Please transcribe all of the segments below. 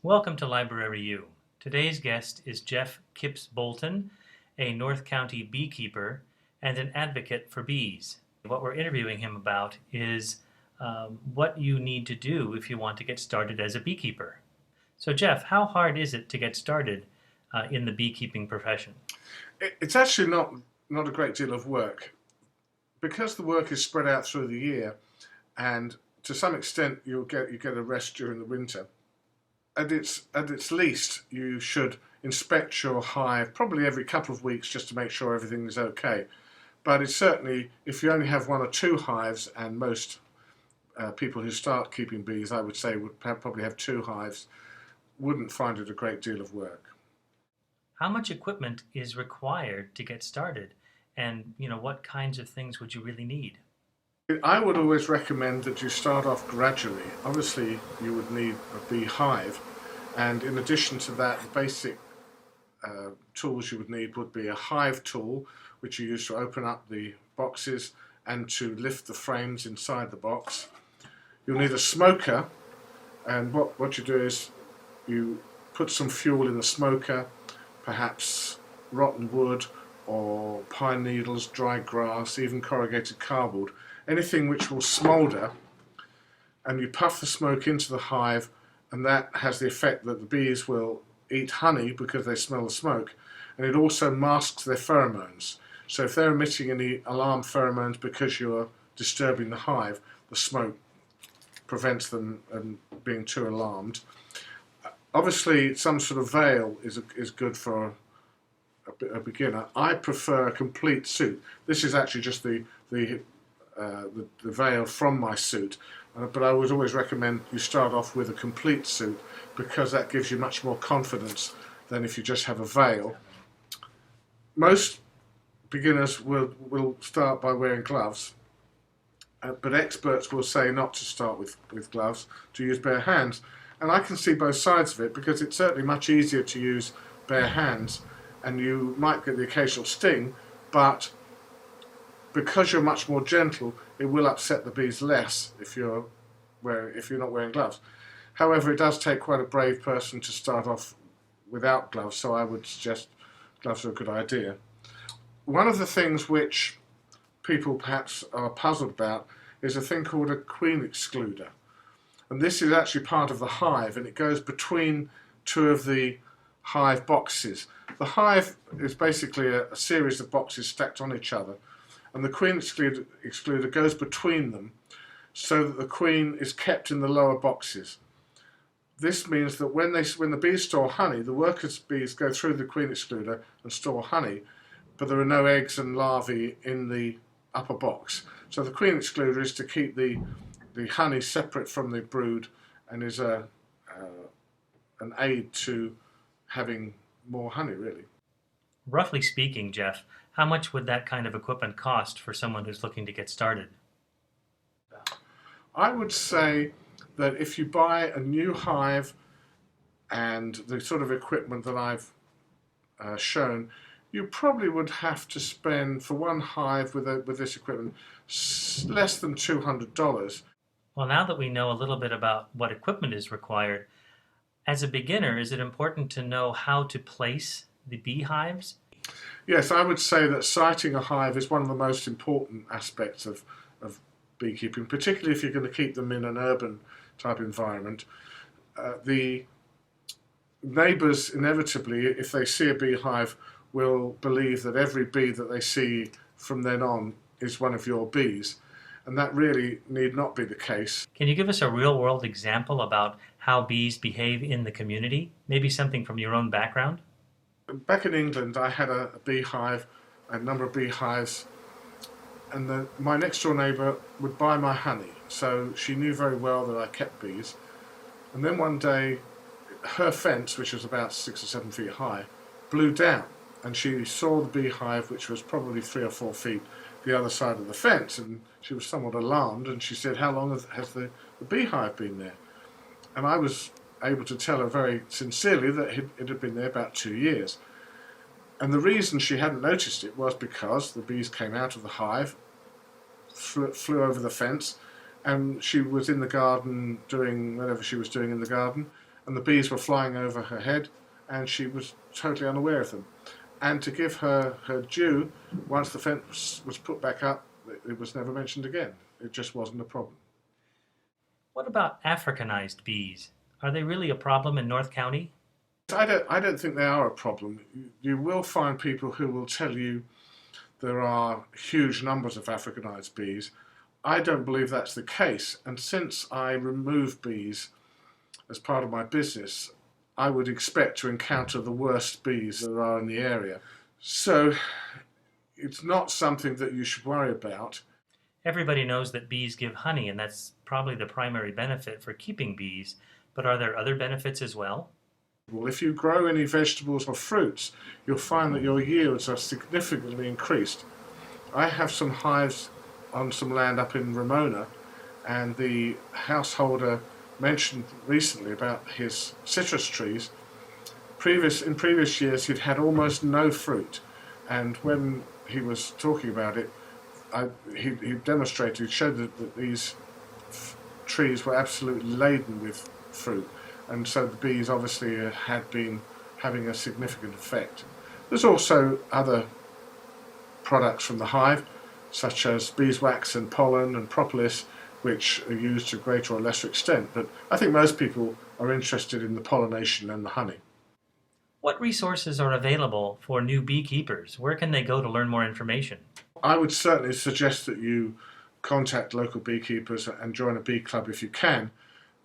Welcome to Library U. Today's guest is Geoff Kipps Bolton, a North County beekeeper and an advocate for bees. What we're interviewing him about is what you need to do if you want to get started as a beekeeper. So, Geoff, how hard is it to get started in the beekeeping profession? It's actually not a great deal of work. Because the work is spread out through the year, and to some extent you get a rest during the winter. At its least, you should inspect your hive probably every couple of weeks just to make sure everything is okay. But it's certainly, if you only have one or two hives, and most people who start keeping bees, I would say, would probably have two hives, wouldn't find it a great deal of work. How much equipment is required to get started? And, what kinds of things would you really need? I would always recommend that you start off gradually. Obviously, you would need a beehive, and in addition to that, the basic tools you would need would be a hive tool, which you use to open up the boxes and to lift the frames inside the box. You'll need a smoker, and what you do is you put some fuel in the smoker, perhaps rotten wood or pine needles, dry grass, even corrugated cardboard, anything which will smoulder, and you puff the smoke into the hive, and that has the effect that the bees will eat honey because they smell the smoke, and it also masks their pheromones. So if they're emitting any alarm pheromones because you're disturbing the hive, the smoke prevents them being too alarmed. Obviously, some sort of veil is good for a beginner. I prefer a complete suit. This is actually just the veil from my suit, but I would always recommend you start off with a complete suit because that gives you much more confidence than if you just have a veil. Most beginners will start by wearing gloves, but experts will say not to start with gloves, to use bare hands. And I can see both sides of it, because it's certainly much easier to use bare hands, and you might get the occasional sting, but because you're much more gentle, it will upset the bees less if you're not wearing gloves. However, it does take quite a brave person to start off without gloves, so I would suggest gloves are a good idea. One of the things which people perhaps are puzzled about is a thing called a queen excluder. And this is actually part of the hive, and it goes between two of the hive boxes. The hive is basically a series of boxes stacked on each other, and the queen excluder goes between them so that the queen is kept in the lower boxes. This means that when the bees store honey, the workers' bees go through the queen excluder and store honey, but there are no eggs and larvae in the upper box. So the queen excluder is to keep the honey separate from the brood, and is an aid to having more honey, really. Roughly speaking, Geoff, how much would that kind of equipment cost for someone who's looking to get started? I would say that if you buy a new hive and the sort of equipment that I've shown, you probably would have to spend, for one hive with this equipment, less than $200. Well, now that we know a little bit about what equipment is required, as a beginner, is it important to know how to place the beehives? Yes, I would say that siting a hive is one of the most important aspects of beekeeping, particularly if you're going to keep them in an urban type environment. The neighbours, inevitably, if they see a beehive, will believe that every bee that they see from then on is one of your bees. And that really need not be the case. Can you give us a real-world example about how bees behave in the community? Maybe something from your own background? Back in England, I had a beehive, a number of beehives, and my next door neighbour would buy my honey. So she knew very well that I kept bees. And then one day, her fence, which was about 6 or 7 feet high, blew down. And she saw the beehive, which was probably 3 or 4 feet the other side of the fence, and she was somewhat alarmed, and she said, "How long has the beehive been there?" And I was able to tell her very sincerely that it had been there about 2 years. And the reason she hadn't noticed it was because the bees came out of the hive, flew over the fence, and she was in the garden doing whatever she was doing in the garden, and the bees were flying over her head, and she was totally unaware of them. And to give her her due, once the fence was put back up, it was never mentioned again. It just wasn't a problem. What about Africanized bees? Are they really a problem in North County? I don't think they are a problem. You will find people who will tell you there are huge numbers of Africanized bees. I don't believe that's the case. And since I remove bees as part of my business, I would expect to encounter the worst bees there are in the area. So it's not something that you should worry about. Everybody knows that bees give honey, and that's probably the primary benefit for keeping bees. But are there other benefits as well? Well, if you grow any vegetables or fruits, you'll find that your yields are significantly increased. I have some hives on some land up in Ramona, and the householder mentioned recently about his citrus trees. In previous years, he'd had almost no fruit, and when he was talking about it, he demonstrated, he showed that these trees were absolutely laden with fruit, and so the bees obviously had been having a significant effect. There's also other products from the hive, such as beeswax and pollen and propolis, which are used to a greater or lesser extent, but I think most people are interested in the pollination and the honey. What resources are available for new beekeepers? Where can they go to learn more information? I would certainly suggest that you contact local beekeepers and join a bee club if you can.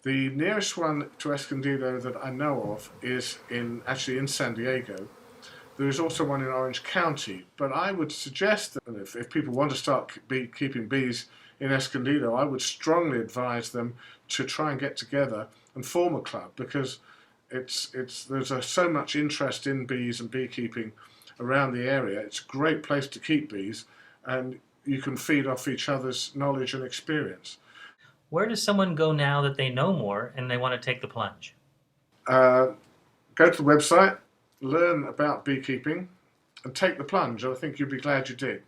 The nearest one to Escondido that I know of is actually in San Diego. There is also one in Orange County, but I would suggest that if people want to start keeping bees in Escondido, I would strongly advise them to try and get together and form a club, because there's so much interest in bees and beekeeping around the area. It's a great place to keep bees, and you can feed off each other's knowledge and experience. Where does someone go now that they know more and they want to take the plunge? Go to the website, learn about beekeeping, and take the plunge. I think you'll be glad you did.